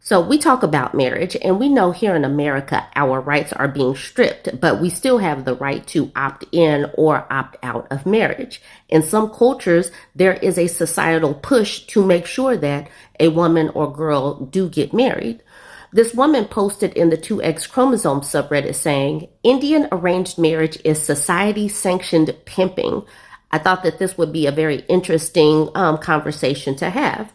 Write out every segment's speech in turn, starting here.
So we talk about marriage, and we know here in America, our rights are being stripped, but we still have the right to opt in or opt out of marriage. In some cultures, there is a societal push to make sure that a woman or girl do get married. This woman posted in the 2X chromosome subreddit saying, Indian arranged marriage is society-sanctioned pimping. I thought that this would be a very interesting conversation to have.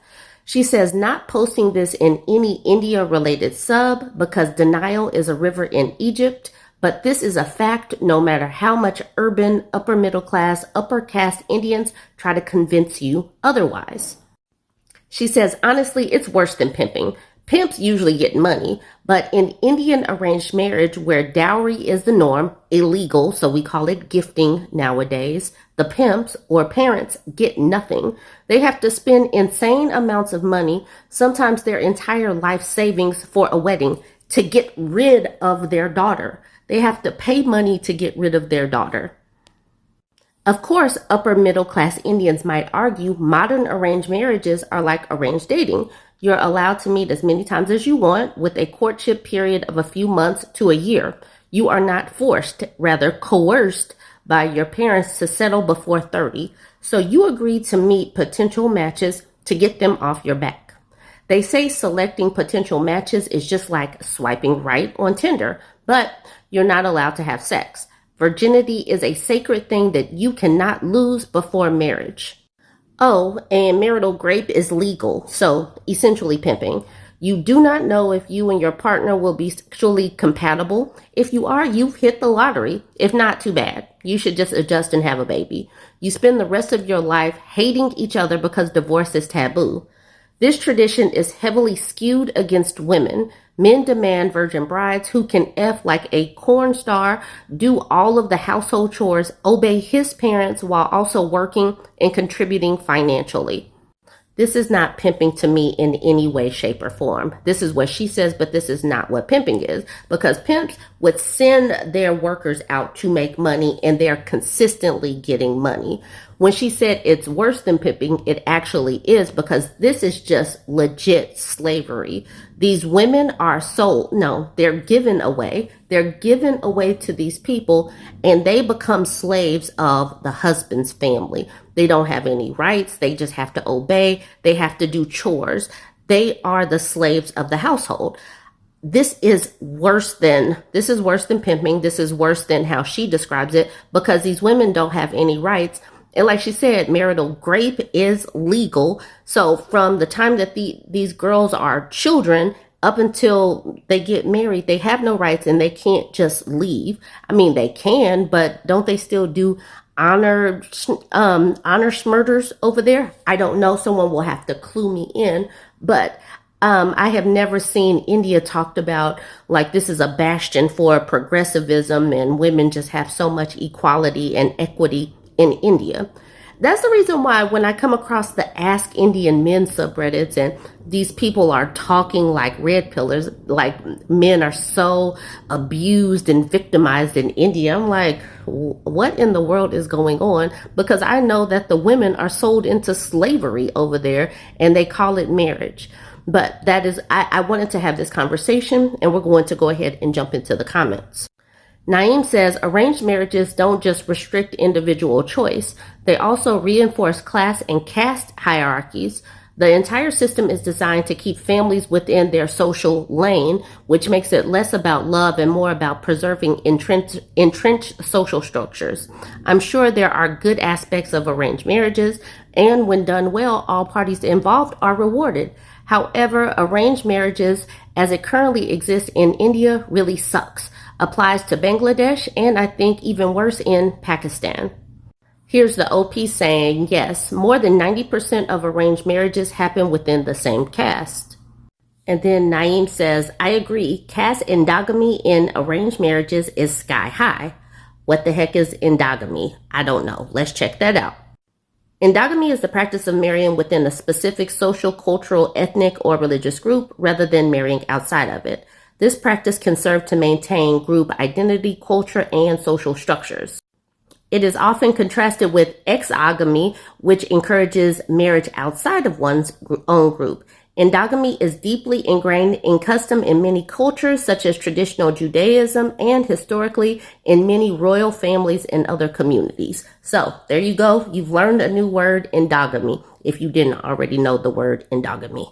She says, not posting this in any India-related sub because denial is a river in Egypt, but this is a fact no matter how much urban, upper middle class, upper caste Indians try to convince you otherwise. She says, honestly, it's worse than pimping. Pimps usually get money, but in Indian arranged marriage where dowry is the norm, illegal, so we call it gifting nowadays, the pimps or parents get nothing. They have to spend insane amounts of money, sometimes their entire life savings for a wedding, to get rid of their daughter. They have to pay money to get rid of their daughter. Of course, upper middle class Indians might argue modern arranged marriages are like arranged dating. You're allowed to meet as many times as you want with a courtship period of a few months to a year. You are not forced, rather coerced by your parents to settle before 30. So you agreed to meet potential matches to get them off your back. They say selecting potential matches is just like swiping right on Tinder, but you're not allowed to have sex. Virginity is a sacred thing that you cannot lose before marriage. Oh, and marital grape is legal, so essentially pimping. You do not know if you and your partner will be sexually compatible. If you are, you've hit the lottery. If not, too bad. You should just adjust and have a baby. You spend the rest of your life hating each other because divorce is taboo. This tradition is heavily skewed against women. Men demand virgin brides who can F like a corn star, do all of the household chores, obey his parents while also working and contributing financially. This is not pimping to me in any way, shape, or form. This is what she says, but this is not what pimping is, because pimps would send their workers out to make money and they're consistently getting money. When she said it's worse than pimping, it actually is, because this is just legit slavery. These women are sold. No, they're given away. They're given away to these people and they become slaves of the husband's family. They don't have any rights. They just have to obey. They have to do chores. They are the slaves of the household. This is worse than pimping. This is worse than how she describes it, because these women don't have any rights. And like she said, marital grape is legal. So from the time that these girls are children up until they get married, they have no rights and they can't just leave. I mean, they can, but don't they still do honor murders over there? I don't know. Someone will have to clue me in, but I have never seen India talked about like this is a bastion for progressivism and women just have so much equality and equity in India. That's the reason why when I come across the Ask Indian Men subreddits and these people are talking like red pillars, like men are so abused and victimized in India, I'm like, what in the world is going on? Because I know that the women are sold into slavery over there and they call it marriage. But that is, I wanted to have this conversation and we're going to go ahead and jump into the comments. Naeem says, arranged marriages don't just restrict individual choice. They also reinforce class and caste hierarchies. The entire system is designed to keep families within their social lane, which makes it less about love and more about preserving entrenched social structures. I'm sure there are good aspects of arranged marriages, and when done well, all parties involved are rewarded. However, arranged marriages, as it currently exists in India, really sucks. Applies to Bangladesh, and I think even worse in Pakistan. Here's the OP saying, yes, more than 90% of arranged marriages happen within the same caste. And then Naeem says, I agree, caste endogamy in arranged marriages is sky high. What the heck is endogamy? I don't know. Let's check that out. Endogamy is the practice of marrying within a specific social, cultural, ethnic, or religious group rather than marrying outside of it. This practice can serve to maintain group identity, culture, and social structures. It is often contrasted with exogamy, which encourages marriage outside of one's own group. Endogamy is deeply ingrained in custom in many cultures, such as traditional Judaism and historically in many royal families and other communities. So there you go. You've learned a new word, endogamy, if you didn't already know the word endogamy.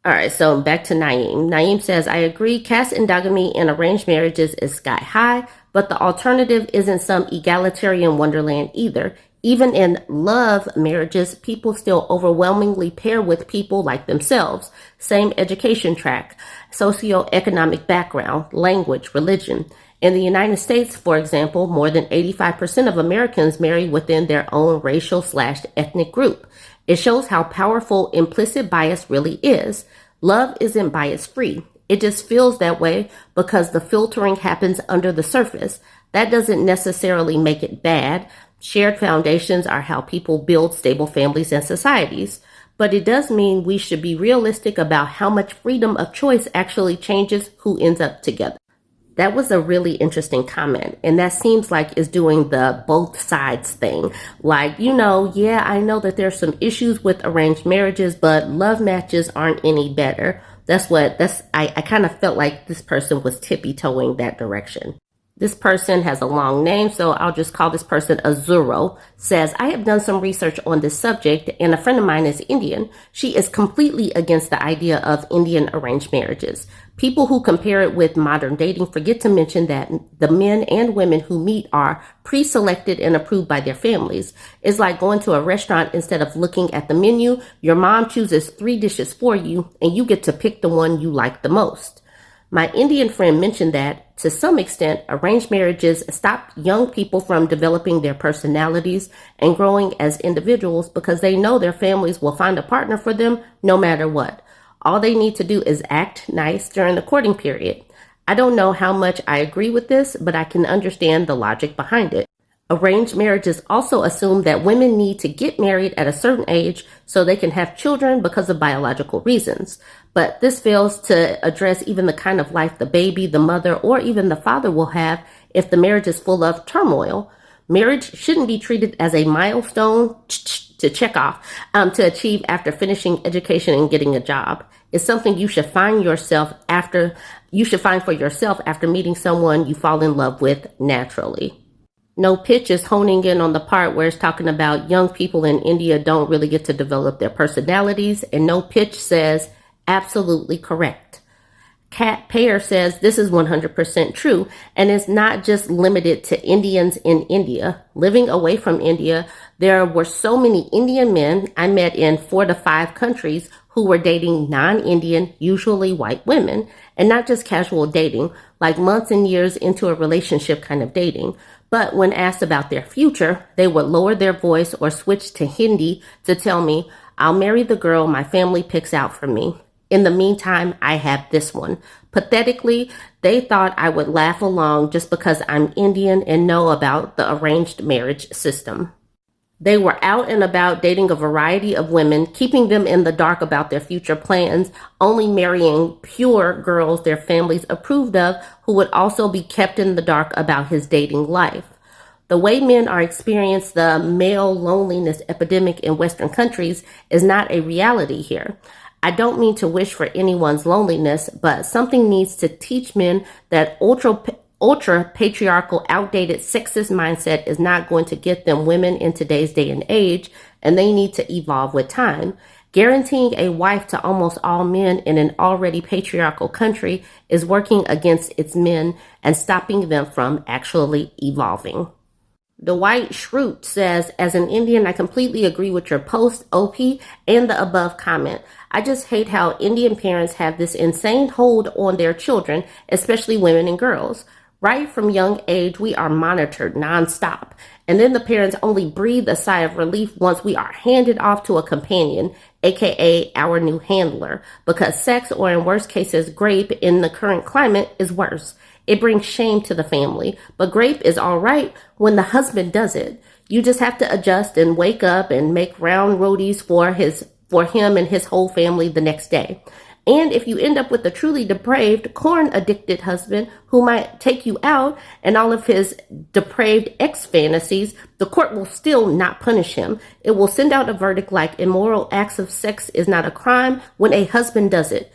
All right, so back to Naeem. Naeem says, I agree, caste endogamy in arranged marriages is sky high, but the alternative isn't some egalitarian wonderland either. Even in love marriages, people still overwhelmingly pair with people like themselves. Same education track, socioeconomic background, language, religion. In the United States, for example, more than 85% of Americans marry within their own racial/ethnic group. It shows how powerful implicit bias really is. Love isn't bias free. It just feels that way because the filtering happens under the surface. That doesn't necessarily make it bad. Shared foundations are how people build stable families and societies. But it does mean we should be realistic about how much freedom of choice actually changes who ends up together. That was a really interesting comment. And that seems like it's doing the both sides thing. Like, yeah, I know that there's some issues with arranged marriages, but love matches aren't any better. I kind of felt like this person was tippy-toeing that direction. This person has a long name, so I'll just call this person Azuro. Says, I have done some research on this subject, and a friend of mine is Indian. She is completely against the idea of Indian arranged marriages. People who compare it with modern dating forget to mention that the men and women who meet are pre-selected and approved by their families. It's like going to a restaurant. Instead of looking at the menu, your mom chooses 3 dishes for you, and you get to pick the one you like the most. My Indian friend mentioned that, to some extent, arranged marriages stop young people from developing their personalities and growing as individuals because they know their families will find a partner for them no matter what. All they need to do is act nice during the courting period. I don't know how much I agree with this, but I can understand the logic behind it. Arranged marriages also assume that women need to get married at a certain age so they can have children because of biological reasons. But this fails to address even the kind of life the baby, the mother, or even the father will have if the marriage is full of turmoil. Marriage shouldn't be treated as a milestone to check off, to achieve after finishing education and getting a job. It's something you should find for yourself after meeting someone you fall in love with naturally. No Pitch is honing in on the part where it's talking about young people in India don't really get to develop their personalities, and No Pitch says, absolutely correct. Kat Payer says this is 100% true, and it's not just limited to Indians in India. Living away from India, there were so many Indian men I met in 4 to 5 countries who were dating non-Indian, usually white women, and not just casual dating, like months and years into a relationship kind of dating. But when asked about their future, they would lower their voice or switch to Hindi to tell me, I'll marry the girl my family picks out for me. In the meantime, I have this one. Pathetically, they thought I would laugh along just because I'm Indian and know about the arranged marriage system. They were out and about dating a variety of women, keeping them in the dark about their future plans, only marrying pure girls their families approved of, who would also be kept in the dark about his dating life. The way men are experiencing the male loneliness epidemic in Western countries is not a reality here. I don't mean to wish for anyone's loneliness, but something needs to teach men that ultra patriarchal, outdated, sexist mindset is not going to get them women in today's day and age, and they need to evolve with time. Guaranteeing a wife to almost all men in an already patriarchal country is working against its men and stopping them from actually evolving. The White Shroot says, as an Indian, I completely agree with your post, OP, and the above comment. I just hate how Indian parents have this insane hold on their children, especially women and girls. Right from young age, we are monitored nonstop. And then the parents only breathe a sigh of relief once we are handed off to a companion, aka our new handler, because sex, or in worst cases, grape in the current climate, is worse. It brings shame to the family, but grape is all right when the husband does it. You just have to adjust and wake up and make round roadies for him and his whole family the next day. And if you end up with a truly depraved, corn-addicted husband who might take you out and all of his depraved ex-fantasies, the court will still not punish him. It will send out a verdict like immoral acts of sex is not a crime when a husband does it.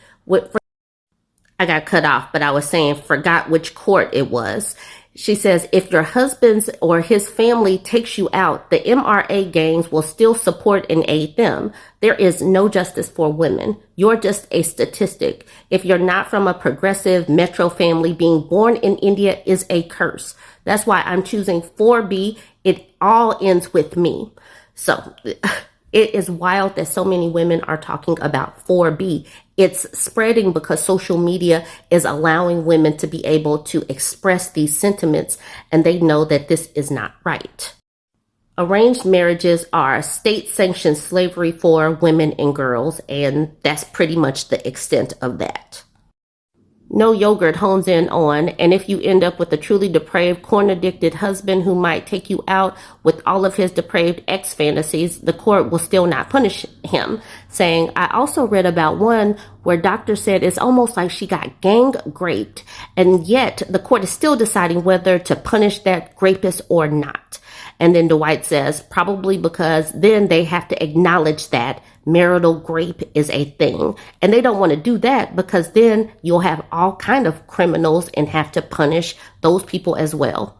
I got cut off, but I was saying, forgot which court it was. She says, if your husband's or his family takes you out, the MRA gangs will still support and aid them. There is no justice for women. You're just a statistic. If you're not from a progressive metro family, being born in India is a curse. That's why I'm choosing 4B. It all ends with me. So it is wild that so many women are talking about 4B. It's spreading because social media is allowing women to be able to express these sentiments, and they know that this is not right. Arranged marriages are state-sanctioned slavery for women and girls, and that's pretty much the extent of that. No Yogurt hones in on, and if you end up with a truly depraved, corn-addicted husband who might take you out with all of his depraved ex-fantasies, the court will still not punish him, saying, I also read about one where doctors said it's almost like she got gang raped, and yet the court is still deciding whether to punish that rapist or not. And then Dwight says, probably because then they have to acknowledge that marital rape is a thing. And they don't want to do that because then you'll have all kind of criminals and have to punish those people as well.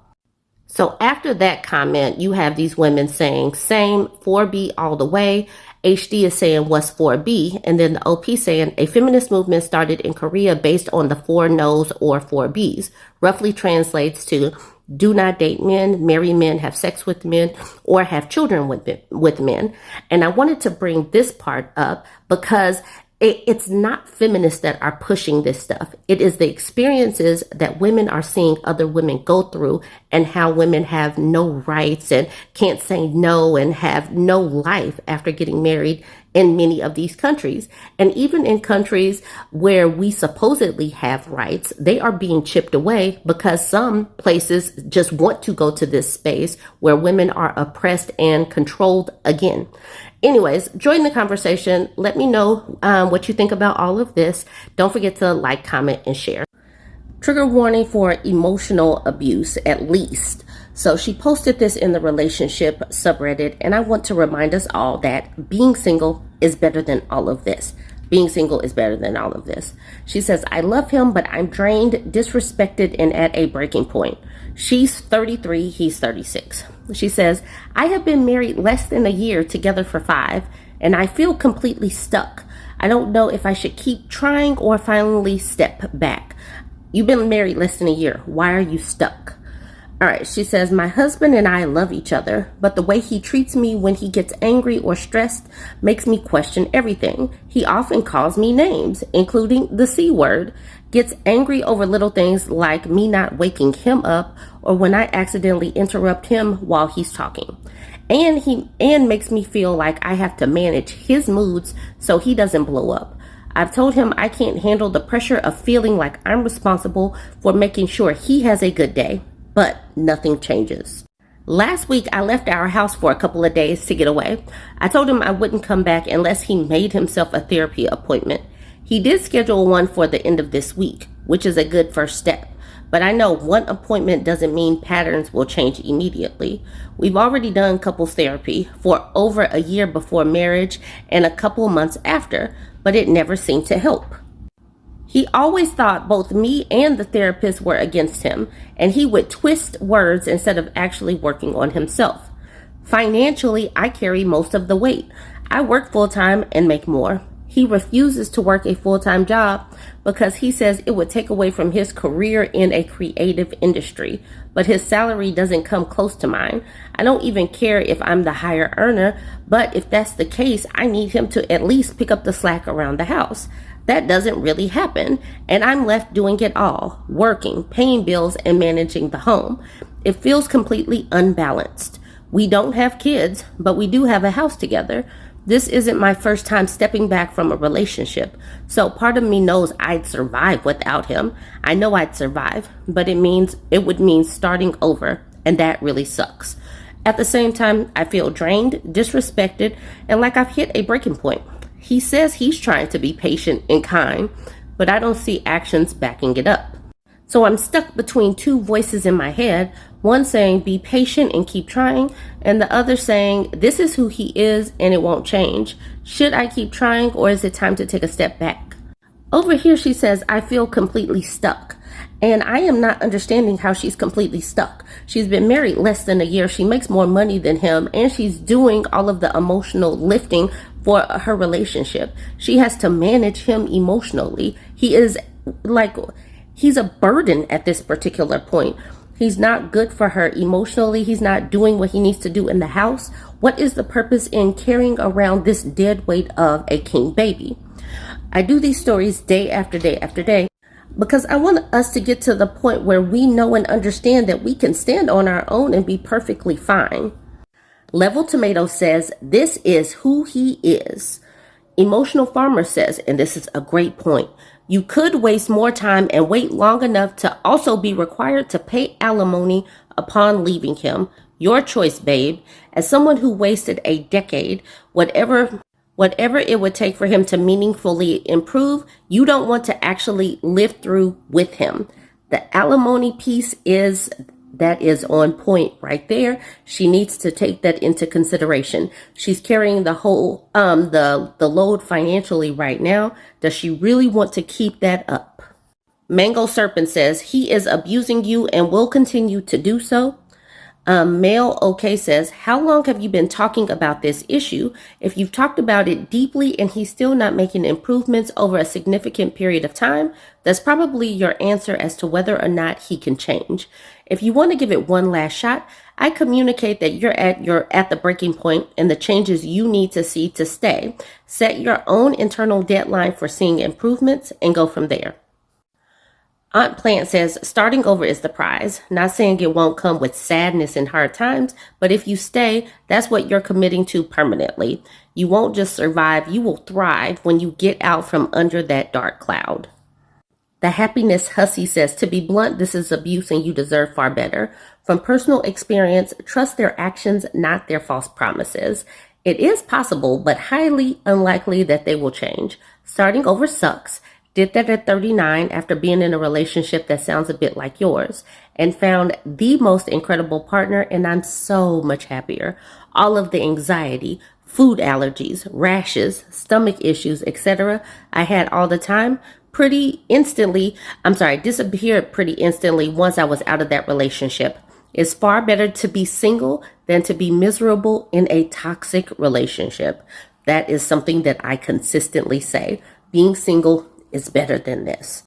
So after that comment, you have these women saying, same, 4B all the way. HD is saying, what's 4B? And then the OP saying, a feminist movement started in Korea based on the 4 no's or 4B's. Roughly translates to do not date men, marry men, have sex with men, or have children with men. And I wanted to bring this part up because it's not feminists that are pushing this stuff. It is the experiences that women are seeing other women go through and how women have no rights and can't say no and have no life after getting married in many of these countries. And even in countries where we supposedly have rights, they are being chipped away because some places just want to go to this space where women are oppressed and controlled again. Anyways, join the conversation. Let me know what you think about all of this. Don't forget to like, comment, and share. Trigger warning for emotional abuse, at least. So she posted this in the relationship subreddit, and I want to remind us all that being single is better than all of this. Being single is better than all of this. She says, I love him, but I'm drained, disrespected, and at a breaking point. She's 33, he's 36. She says, I have been married less than a year, together for 5, and I feel completely stuck. I don't know if I should keep trying or finally step back. You've been married less than a year. Why are you stuck? All right, she says, my husband and I love each other, but the way he treats me when he gets angry or stressed makes me question everything. He often calls me names, including the C word, gets angry over little things like me not waking him up or when I accidentally interrupt him while he's talking. And makes me feel like I have to manage his moods so he doesn't blow up. I've told him I can't handle the pressure of feeling like I'm responsible for making sure he has a good day. But nothing changes. Last week, I left our house for a couple of days to get away. I told him I wouldn't come back unless he made himself a therapy appointment. He did schedule one for the end of this week, which is a good first step. But I know one appointment doesn't mean patterns will change immediately. We've already done couples therapy for over a year before marriage and a couple months after, but it never seemed to help. He always thought both me and the therapist were against him, and he would twist words instead of actually working on himself. Financially, I carry most of the weight. I work full-time and make more. He refuses to work a full-time job because he says it would take away from his career in a creative industry, but his salary doesn't come close to mine. I don't even care if I'm the higher earner, but if that's the case, I need him to at least pick up the slack around the house. That doesn't really happen, and I'm left doing it all, working, paying bills, and managing the home. It feels completely unbalanced. We don't have kids, but we do have a house together. This isn't my first time stepping back from a relationship, so part of me knows I'd survive without him. I know I'd survive, but it would mean starting over, and that really sucks. At the same time, I feel drained, disrespected, and like I've hit a breaking point. He says he's trying to be patient and kind, but I don't see actions backing it up. So I'm stuck between two voices in my head, one saying be patient and keep trying, and the other saying this is who he is and it won't change. Should I keep trying, or is it time to take a step back? Over here she says, I feel completely stuck. And I am not understanding how she's completely stuck. She's been married less than a year. She makes more money than him, and she's doing all of the emotional lifting for her relationship. She has to manage him emotionally. He's a burden at this particular point. He's not good for her emotionally. He's not doing what he needs to do in the house. What is the purpose in carrying around this dead weight of a king baby? I do these stories day after day after day because I want us to get to the point where we know and understand that we can stand on our own and be perfectly fine. Level Tomato says, this is who he is. Emotional Farmer says, and this is a great point, you could waste more time and wait long enough to also be required to pay alimony upon leaving him. Your choice, babe. As someone who wasted a decade, whatever it would take for him to meaningfully improve, you don't want to actually live through with him. The alimony piece is on point right there. She needs to take that into consideration. She's carrying the whole the load financially right now. Does she really want to keep that up? Mango Serpent says he is abusing you and will continue to do so. Male OK says, how long have you been talking about this issue? If you've talked about it deeply and he's still not making improvements over a significant period of time, that's probably your answer as to whether or not he can change. If you want to give it one last shot, I communicate that you're at the breaking point and the changes you need to see to stay. Set your own internal deadline for seeing improvements and go from there. Aunt Plant says, starting over is the prize. Not saying it won't come with sadness and hard times, but if you stay, that's what you're committing to permanently. You won't just survive, you will thrive when you get out from under that dark cloud. The Happiness Hussy says, to be blunt, this is abuse and you deserve far better. From personal experience, trust their actions, not their false promises. It is possible, but highly unlikely that they will change. Starting over sucks. Did that at 39 after being in a relationship that sounds a bit like yours, and found the most incredible partner, and I'm so much happier. All of the anxiety, food allergies, rashes, stomach issues, etc. I had all the time disappeared pretty instantly once I was out of that relationship. It's far better to be single than to be miserable in a toxic relationship. That is something that I consistently say. Being single is better than this.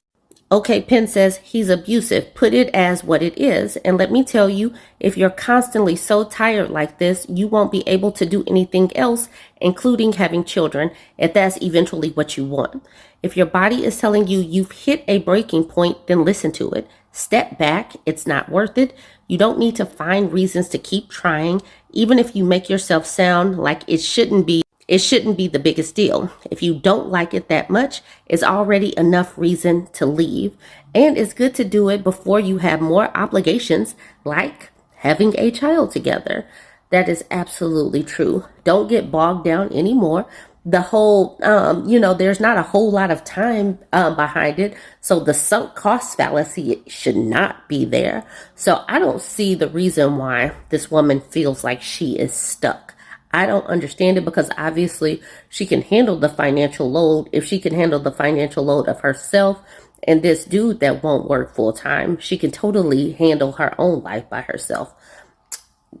OK Pen says, he's abusive. Put it as what it is. And let me tell you, if you're constantly so tired like this, you won't be able to do anything else, including having children, if that's eventually what you want. If your body is telling you you've hit a breaking point, then listen to it. Step back. It's not worth it. You don't need to find reasons to keep trying, even if you make yourself sound like it shouldn't be the biggest deal. If you don't like it that much, it's already enough reason to leave. And it's good to do it before you have more obligations, like having a child together. That is absolutely true. Don't get bogged down anymore. The whole, there's not a whole lot of time behind it. So the sunk cost fallacy should not be there. So I don't see the reason why this woman feels like she is stuck. I don't understand it, because obviously she can handle the financial load. If she can handle the financial load of herself and this dude that won't work full time, she can totally handle her own life by herself.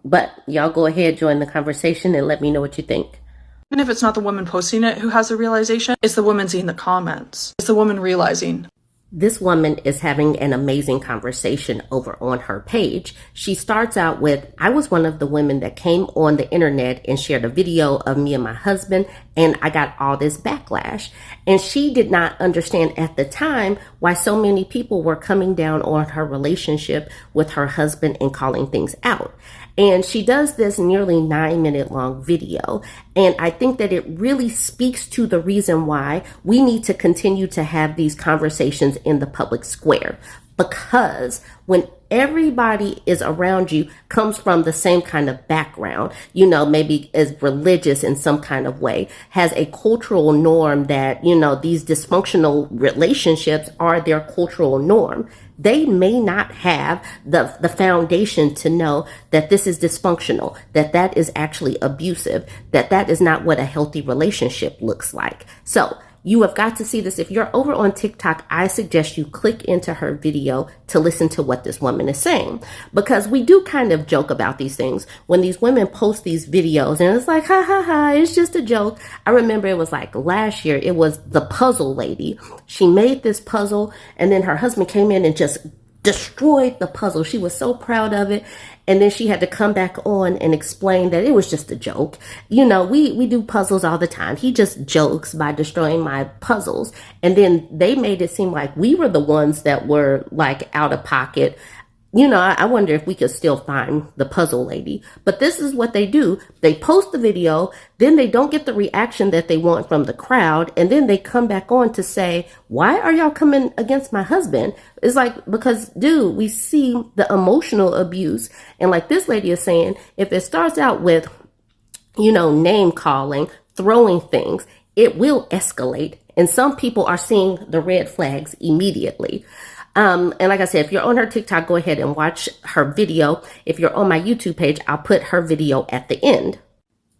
But y'all go ahead, join the conversation and let me know what you think. Even if it's not the woman posting it who has the realization, it's the woman seeing the comments. It's the woman realizing. This woman is having an amazing conversation over on her page. She starts out with, I was one of the women that came on the internet and shared a video of me and my husband, and I got all this backlash. And she did not understand at the time why so many people were coming down on her relationship with her husband and calling things out. And she does this nearly 9-minute long video. And I think that it really speaks to the reason why we need to continue to have these conversations in the public square. Because when everybody is around you comes from the same kind of background, you know, maybe is religious in some kind of way, has a cultural norm that, you know, these dysfunctional relationships are their cultural norm. They may not have the foundation to know that this is dysfunctional, that that is actually abusive, that that is not what a healthy relationship looks like. So you have got to see this. If you're over on TikTok, I suggest you click into her video to listen to what this woman is saying, because we do kind of joke about these things when these women post these videos and it's like, ha ha ha, it's just a joke. I remember it was like last year, it was the puzzle lady. She made this puzzle and then her husband came in and just destroyed the puzzle. She was so proud of it. And then she had to come back on and explain that it was just a joke. You know, we do puzzles all the time. He just jokes by destroying my puzzles. And then they made it seem like we were the ones that were like out of pocket. You know, I wonder if we could still find the puzzle lady. But this is what they do. They post the video, then they don't get the reaction that they want from the crowd, and then they come back on to say, why are y'all coming against my husband? It's like, because, dude, we see the emotional abuse. And like this lady is saying, if it starts out with, you know, name calling, throwing things, it will escalate. And some people are seeing the red flags immediately. And like I said, if you're on her TikTok, go ahead and watch her video. If you're on my YouTube page, I'll put her video at the end.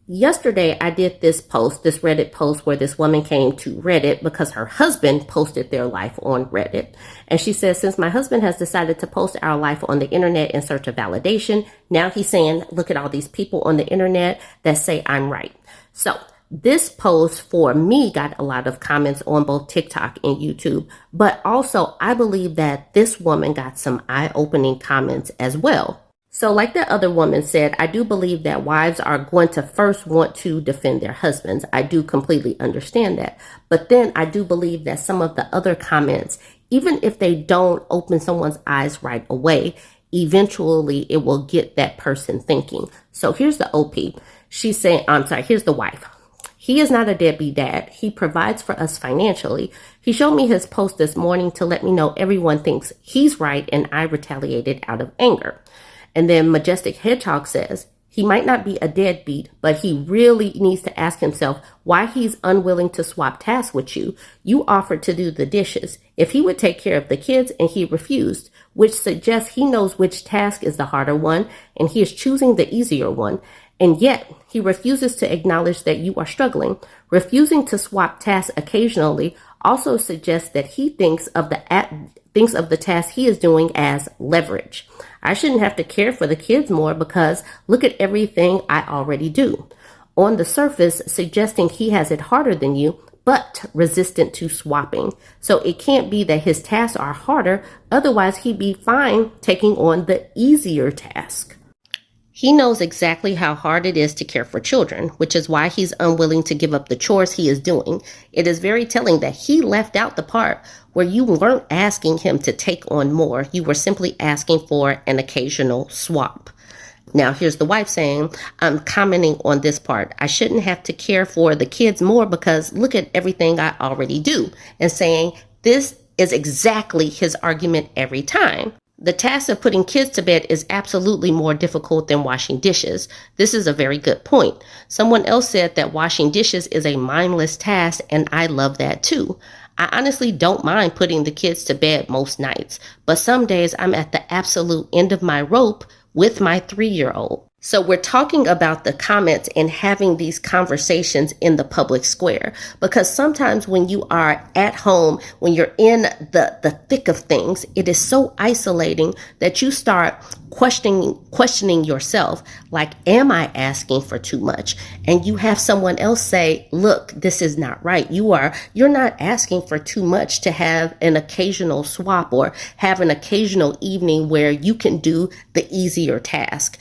Yesterday, I did this post, this Reddit post where this woman came to Reddit because her husband posted their life on Reddit. And she says, since my husband has decided to post our life on the internet in search of validation, now he's saying, look at all these people on the internet that say I'm right. So this post for me got a lot of comments on both TikTok and YouTube, but also I believe that this woman got some eye-opening comments as well. So like the other woman said, I do believe that wives are going to first want to defend their husbands. I do completely understand that. But then I do believe that some of the other comments, even if they don't open someone's eyes right away, eventually it will get that person thinking. So here's the OP. She's saying, here's the wife. He is not a deadbeat dad. He provides for us financially. He showed me his post this morning to let me know everyone thinks he's right and I retaliated out of anger. And then Majestic Hedgehog says, he might not be a deadbeat, but he really needs to ask himself why he's unwilling to swap tasks with you. You offered to do the dishes. If he would take care of the kids and he refused, which suggests he knows which task is the harder one and he is choosing the easier one. And yet he refuses to acknowledge that you are struggling. Refusing to swap tasks occasionally also suggests that he thinks of the task he is doing as leverage. I shouldn't have to care for the kids more because look at everything I already do. On the surface, suggesting he has it harder than you, but resistant to swapping. So it can't be that his tasks are harder. Otherwise, he'd be fine taking on the easier task. He knows exactly how hard it is to care for children, which is why he's unwilling to give up the chores he is doing. It is very telling that he left out the part where you weren't asking him to take on more. You were simply asking for an occasional swap. Now, here's the wife saying, I'm commenting on this part. I shouldn't have to care for the kids more because look at everything I already do. And saying this is exactly his argument every time. The task of putting kids to bed is absolutely more difficult than washing dishes. This is a very good point. Someone else said that washing dishes is a mindless task, and I love that too. I honestly don't mind putting the kids to bed most nights, but some days I'm at the absolute end of my rope with my 3-year-old. So we're talking about the comments and having these conversations in the public square, because sometimes when you are at home, when you're in the thick of things, it is so isolating that you start questioning yourself, like, am I asking for too much? And you have someone else say, look, this is not right. You're not asking for too much to have an occasional swap or have an occasional evening where you can do the easier task.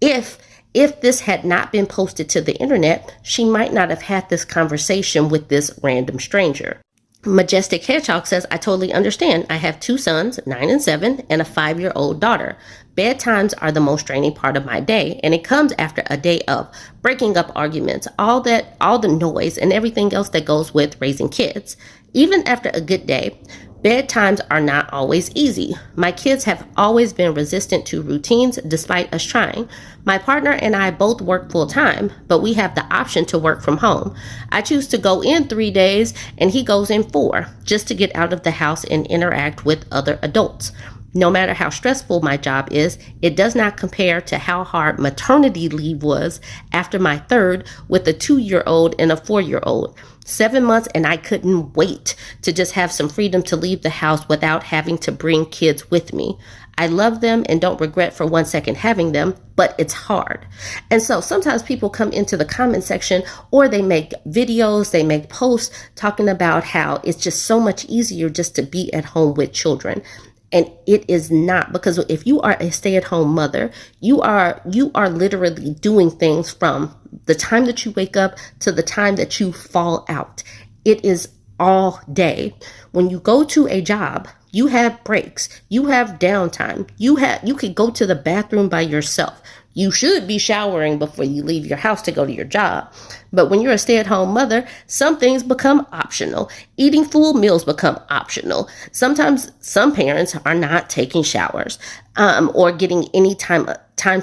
If this had not been posted to the internet, she might not have had this conversation with this random stranger. Majestic Hedgehog says, I totally understand. I have 2 sons, 9 and 7, and a 5-year-old daughter. Bedtimes are the most draining part of my day, and it comes after a day of breaking up arguments, all the noise and everything else that goes with raising kids. Even after a good day, Bedtimes are not always easy. My kids have always been resistant to routines despite us trying. My partner and I both work full time, but we have the option to work from home. I choose to go in 3 days and he goes in 4, just to get out of the house and interact with other adults. No matter how stressful my job is, it does not compare to how hard maternity leave was after my third with a 2-year-old and a 4-year-old. 7 months and I couldn't wait to just have some freedom to leave the house without having to bring kids with me. I love them and don't regret for 1 second having them, but it's hard. And so sometimes people come into the comment section or they make videos, they make posts talking about how it's just so much easier just to be at home with children. And it is not, because if you are a stay-at-home mother, you are literally doing things from the time that you wake up to the time that you fall out. It is all day. When you go to a job, you have breaks, you have downtime, you could go to the bathroom by yourself. You should be showering before you leave your house to go to your job. But when you're a stay-at-home mother, some things become optional. Eating full meals become optional. Sometimes some parents are not taking showers or getting any time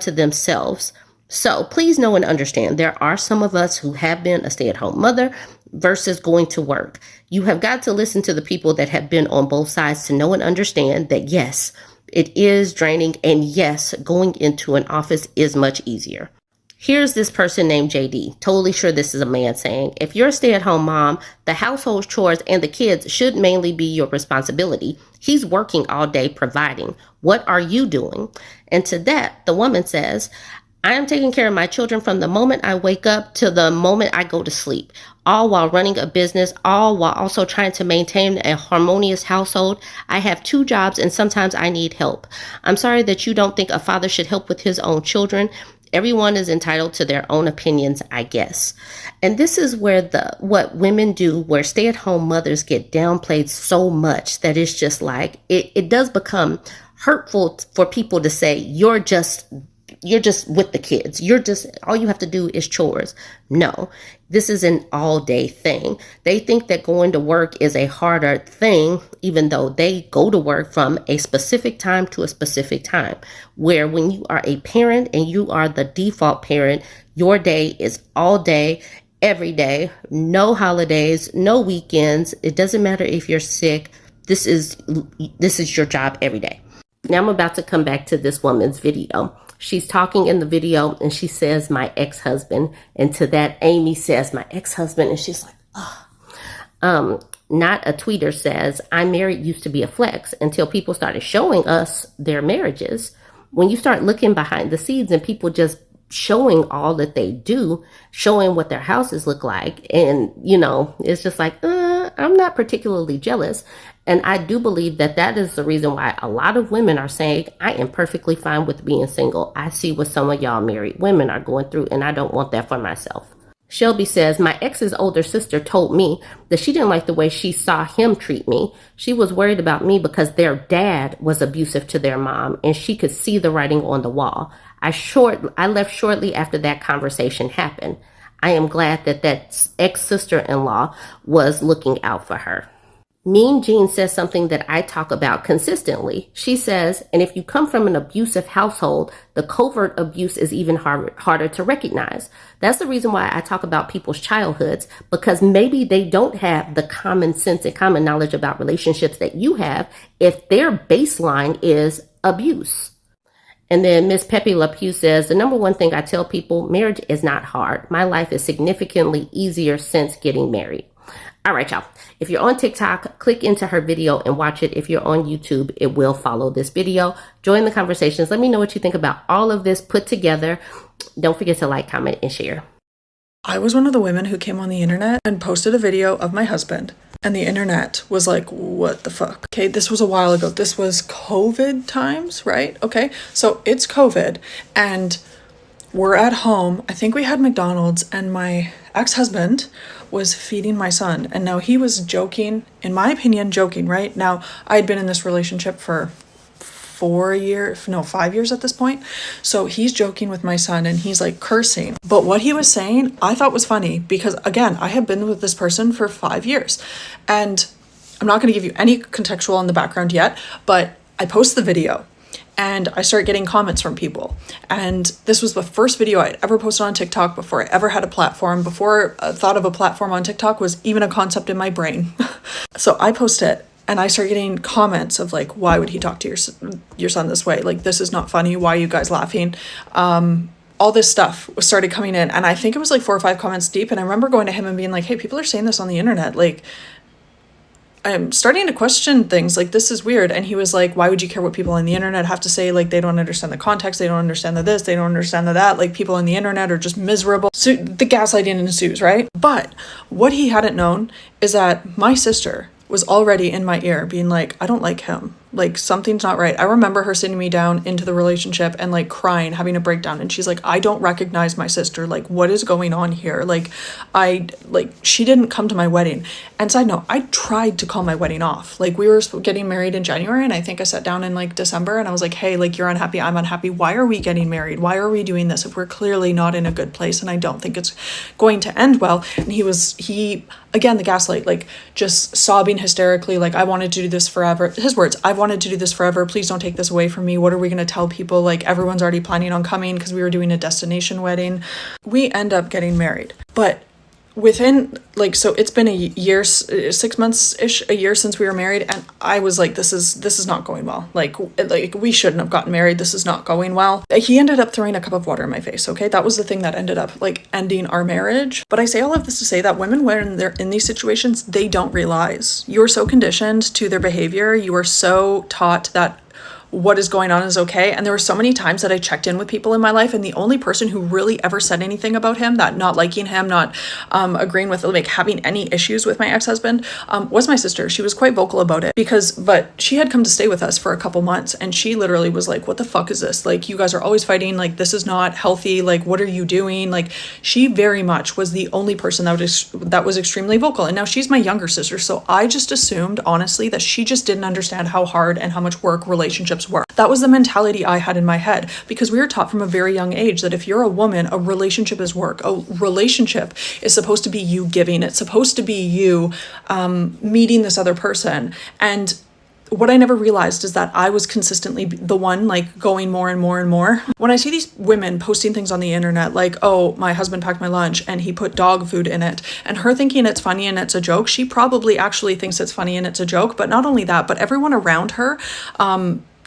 to themselves. So please know and understand, there are some of us who have been a stay-at-home mother versus going to work. You have got to listen to the people that have been on both sides to know and understand that, yes, it is draining, and yes, going into an office is much easier. Here's this person named JD. Totally sure this is a man saying, if you're a stay-at-home mom, the household chores and the kids should mainly be your responsibility. He's working all day providing. What are you doing? And to that, the woman says, I am taking care of my children from the moment I wake up to the moment I go to sleep, all while running a business, all while also trying to maintain a harmonious household. I have 2 jobs and sometimes I need help. I'm sorry that you don't think a father should help with his own children. Everyone is entitled to their own opinions, I guess. And this is where what women do, where stay-at-home mothers get downplayed so much that it's just like, it does become hurtful for people to say, you're just with the kids. All you have to do is chores. No, this is an all day thing. They think that going to work is a harder thing, even though they go to work from a specific time to a specific time, where when you are a parent and you are the default parent, your day is all day, every day, no holidays, no weekends. It doesn't matter if you're sick. This is your job every day. Now I'm about to come back to this woman's video. She's talking in the video and she says, my ex-husband. And to that, Amy says, my ex-husband. And she's like, oh. Not a tweeter says, I'm married used to be a flex until people started showing us their marriages. When you start looking behind the scenes and people just showing all that they do, showing what their houses look like. And, it's just like, I'm not particularly jealous. And I do believe that is the reason why a lot of women are saying, I am perfectly fine with being single. I see what some of y'all married women are going through, and I don't want that for myself. Shelby says, my ex's older sister told me that she didn't like the way she saw him treat me. She was worried about me because their dad was abusive to their mom, and she could see the writing on the wall. I left shortly after that conversation happened. I am glad that ex-sister-in-law was looking out for her. Mean Jean says something that I talk about consistently. She says, and if you come from an abusive household, the covert abuse is even harder to recognize. That's the reason why I talk about people's childhoods, because maybe they don't have the common sense and common knowledge about relationships that you have if their baseline is abuse. And then Miss Pepe LaPew says, the number one thing I tell people, marriage is not hard. My life is significantly easier since getting married. All right, y'all. If you're on TikTok, click into her video and watch it. If you're on YouTube, it will follow this video. Join the conversations. Let me know what you think about all of this put together. Don't forget to like, comment, and share. I was one of the women who came on the internet and posted a video of my husband, and the internet was like, what the fuck? Okay, this was a while ago. This was COVID times, right? Okay, so it's COVID, and we're at home. I think we had McDonald's, and my ex-husband was feeding my son. And now he was joking, in my opinion, right? Now, I had been in this relationship for 5 years at this point. So he's joking with my son and he's like cursing. But what he was saying, I thought was funny because, again, I have been with this person for 5 years. And I'm not going to give you any contextual in the background yet, but I post the video and I start getting comments from people. And this was the first video I'd ever posted on TikTok before I ever had a platform, before I thought of a platform on TikTok was even a concept in my brain. So I post it and I start getting comments of like, why would he talk to your son this way? Like, this is not funny. Why are you guys laughing? All this stuff started coming in. And I think it was like 4 or 5 comments deep. And I remember going to him and being like, hey, people are saying this on the internet. Like, I'm starting to question things, like, this is weird. And he was like, why would you care what people on the internet have to say? Like, they don't understand the context, they don't understand the this, they don't understand the that, like, people on the internet are just miserable. So the gaslighting ensues, right? But what he hadn't known is that my sister was already in my ear being like, I don't like him. Like, something's not right. I remember her sitting me down into the relationship and like crying, having a breakdown. And she's like, I don't recognize my sister. Like, what is going on here? Like, she didn't come to my wedding. And side note, I tried to call my wedding off. Like, we were getting married in January. And I think I sat down in like December and I was like, hey, like, you're unhappy, I'm unhappy. Why are we getting married? Why are we doing this if we're clearly not in a good place? And I don't think it's going to end well. And he again, the gaslight, like, just sobbing hysterically, like, I wanted to do this forever. His words, I've wanted to do this forever. Please don't take this away from me. What are we going to tell people? Like, everyone's already planning on coming because we were doing a destination wedding. We end up getting married. But within, like, so it's been a year, 6 months-ish, a year since we were married. And I was like, this is not going well. Like we shouldn't have gotten married. This is not going well. He ended up throwing a cup of water in my face. Okay. That was the thing that ended up like ending our marriage. But I say all of this to say that women, when they're in these situations, they don't realize you're so conditioned to their behavior. You are so taught that what is going on is okay. And there were so many times that I checked in with people in my life, and the only person who really ever said anything about him, that not liking him, not agreeing with, like, having any issues with my ex-husband, was my sister. She was quite vocal about it but she had come to stay with us for a couple months, and she literally was like, what the fuck is this? Like, you guys are always fighting. Like, this is not healthy. Like, what are you doing? Like, she very much was the only person that was extremely vocal. And now she's my younger sister. So I just assumed, honestly, that she just didn't understand how hard and how much work relationships were. That was the mentality I had in my head, because we were taught from a very young age that if you're a woman, a relationship is work. A relationship is supposed to be you giving. It's supposed to be you meeting this other person. And what I never realized is that I was consistently the one, like, going more and more and more. When I see these women posting things on the internet, like, oh, my husband packed my lunch and he put dog food in it, and her thinking it's funny and it's a joke, she probably actually thinks it's funny and it's a joke. But not only that, but everyone around her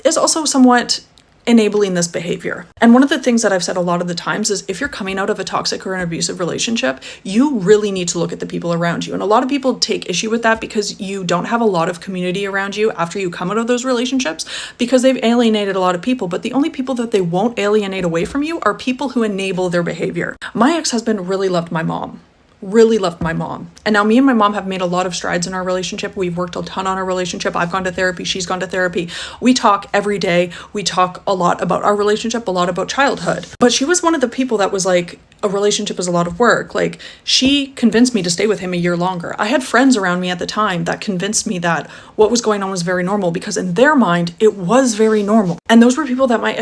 is also somewhat enabling this behavior. And one of the things that I've said a lot of the times is, if you're coming out of a toxic or an abusive relationship, you really need to look at the people around you. And a lot of people take issue with that because you don't have a lot of community around you after you come out of those relationships, because they've alienated a lot of people. But the only people that they won't alienate away from you are people who enable their behavior. My ex-husband really loved my mom. And now me and my mom have made a lot of strides in our relationship. We've worked a ton on our relationship. I've gone to therapy. She's gone to therapy. We talk every day. We talk a lot about our relationship, a lot about childhood. But she was one of the people that was like, a relationship is a lot of work. Like, she convinced me to stay with him a year longer. I had friends around me at the time that convinced me that what was going on was very normal, because in their mind, it was very normal. And those were people that my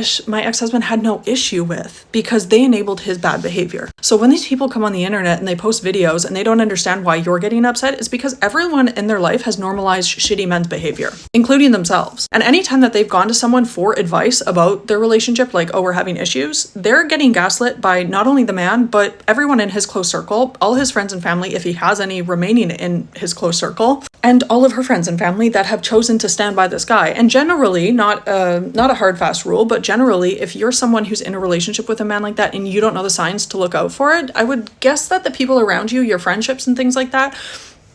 ex-husband had no issue with, because they enabled his bad behavior. So when these people come on the internet and they post videos and they don't understand why you're getting upset, it's because everyone in their life has normalized shitty men's behavior, including themselves. And anytime that they've gone to someone for advice about their relationship, like, oh, we're having issues, they're getting gaslit by not only the man, but everyone in his close circle, all his friends and family, if he has any remaining in his close circle, and all of her friends and family that have chosen to stand by this guy. And generally, not a hard fast rule, but generally, if you're someone who's in a relationship with a man like that and you don't know the signs to look out for it, I would guess that the people around you, your friendships and things like that,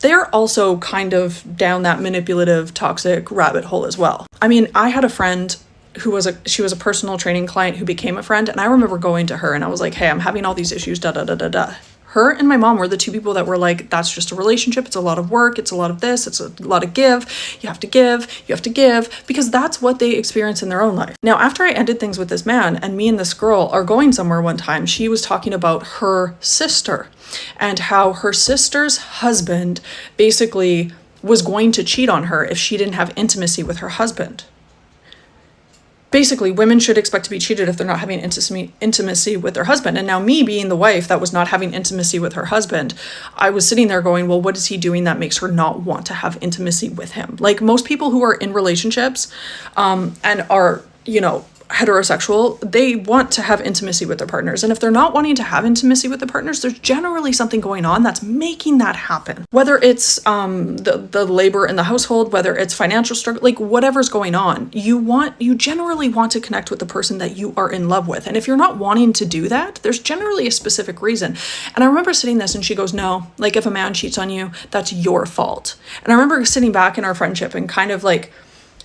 they're also kind of down that manipulative, toxic rabbit hole as well. I mean, I had a friend she was a personal training client who became a friend. And I remember going to her and I was like, hey, I'm having all these issues, Her and my mom were the two people that were like, that's just a relationship. It's a lot of work. It's a lot of this. It's a lot of give. You have to give, because that's what they experience in their own life. Now, after I ended things with this man and me and this girl are going somewhere one time, she was talking about her sister and how her sister's husband basically was going to cheat on her if she didn't have intimacy with her husband. basically women should expect to be cheated if they're not having intimacy with their husband. And now me being the wife that was not having intimacy with her husband, I was sitting there going, well, what is he doing that makes her not want to have intimacy with him? Like most people who are in relationships and are, heterosexual, they want to have intimacy with their partners. And if they're not wanting to have intimacy with their partners, there's generally something going on that's making that happen. Whether it's the labor in the household, whether it's financial struggle, like whatever's going on, you generally want to connect with the person that you are in love with. And if you're not wanting to do that, there's generally a specific reason. And I remember sitting this and she goes, no, like if a man cheats on you, that's your fault. And I remember sitting back in our friendship and kind of like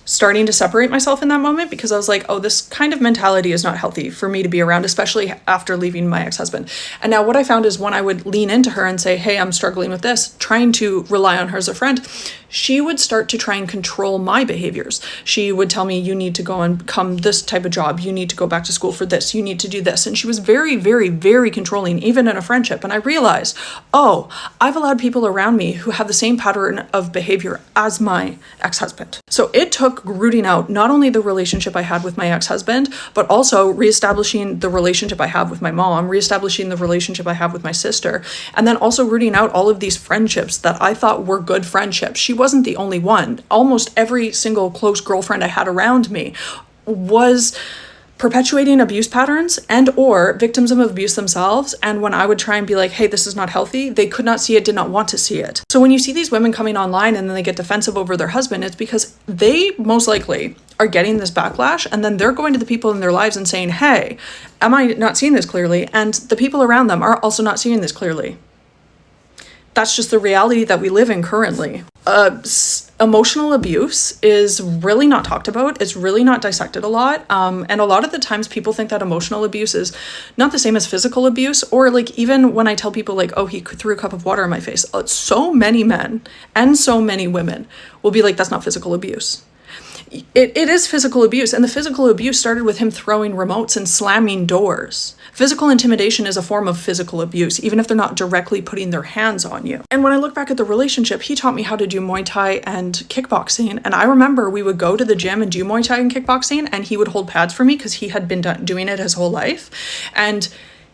starting to separate myself in that moment, because I was like, oh, this kind of mentality is not healthy for me to be around, especially after leaving my ex-husband. And now what I found is when I would lean into her and say, hey, I'm struggling with this, trying to rely on her as a friend, she would start to try and control my behaviors. She would tell me, you need to go and come this type of job. You need to go back to school for this. You need to do this. And she was very, very, very controlling, even in a friendship. And I realized, oh, I've allowed people around me who have the same pattern of behavior as my ex-husband. So it took rooting out not only the relationship I had with my ex-husband, but also reestablishing the relationship I have with my mom, reestablishing the relationship I have with my sister, and then also rooting out all of these friendships that I thought were good friendships. She wasn't the only one. Almost every single close girlfriend I had around me was perpetuating abuse patterns and or victims of abuse themselves. And when I would try and be like, hey, this is not healthy, they could not see it, did not want to see it. So when you see these women coming online and then they get defensive over their husband, it's because they most likely are getting this backlash, and then they're going to the people in their lives and saying, hey, am I not seeing this clearly? And the people around them are also not seeing this clearly. That's just the reality that we live in currently. Emotional abuse is really not talked about. It's really not dissected a lot. And a lot of the times people think that emotional abuse is not the same as physical abuse, or like even when I tell people like, oh, he threw a cup of water in my face, so many men and so many women will be like, that's not physical abuse. It is physical abuse, and the physical abuse started with him throwing remotes and slamming doors. Physical intimidation is a form of physical abuse, even if they're not directly putting their hands on you. And when I look back at the relationship, he taught me how to do Muay Thai and kickboxing. And I remember we would go to the gym and do Muay Thai and kickboxing, and he would hold pads for me because he had been doing it his whole life. And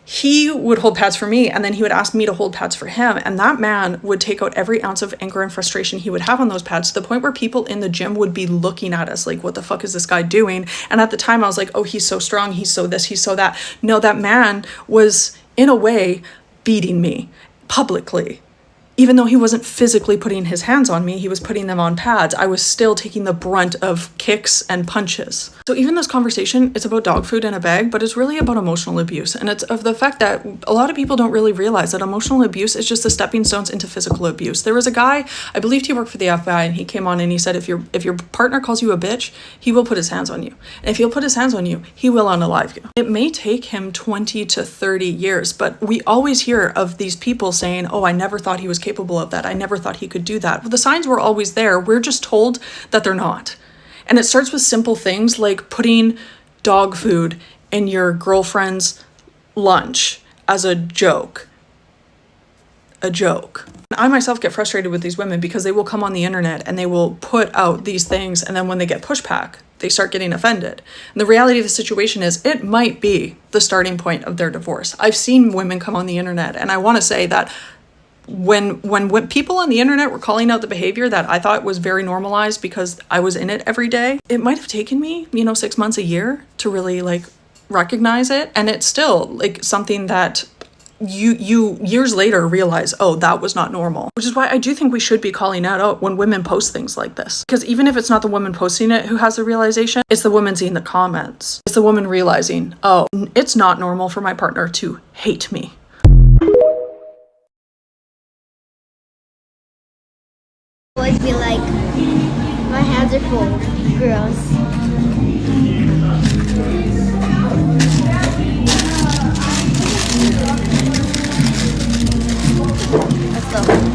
he would hold pads for me, and then he would ask me to hold pads for him. And that man would take out every ounce of anger and frustration he would have on those pads, to the point where people in the gym would be looking at us like, what the fuck is this guy doing? And at the time I was like, oh, he's so strong, he's so this, he's so that. No, that man was in a way beating me publicly. Even though he wasn't physically putting his hands on me, he was putting them on pads. I was still taking the brunt of kicks and punches. So even this conversation, it's about dog food in a bag, but it's really about emotional abuse. And it's of the fact that a lot of people don't really realize that emotional abuse is just the stepping stones into physical abuse. There was a guy, I believed he worked for the FBI, and he came on and he said, if your partner calls you a bitch, he will put his hands on you. And if he'll put his hands on you, he will unalive you. It may take him 20 to 30 years, but we always hear of these people saying, oh, I never thought he was capable of that. I never thought he could do that. Well, the signs were always there. We're just told that they're not. And it starts with simple things like putting dog food in your girlfriend's lunch as a joke. A joke. I myself get frustrated with these women because they will come on the internet and they will put out these things, and then when they get pushback, they start getting offended. And the reality of the situation is it might be the starting point of their divorce. I've seen women come on the internet, and I want to say that when people on the internet were calling out the behavior that I thought was very normalized because I was in it every day, it might have taken me, 6 months, a year to really recognize it. And it's still something that you years later realize, oh, that was not normal. Which is why I do think we should be calling out when women post things like this. Because even if it's not the woman posting it who has the realization, it's the woman seeing the comments. It's the woman realizing, oh, it's not normal for my partner to hate me. Always be like, my hands are full. Gross. Let's go.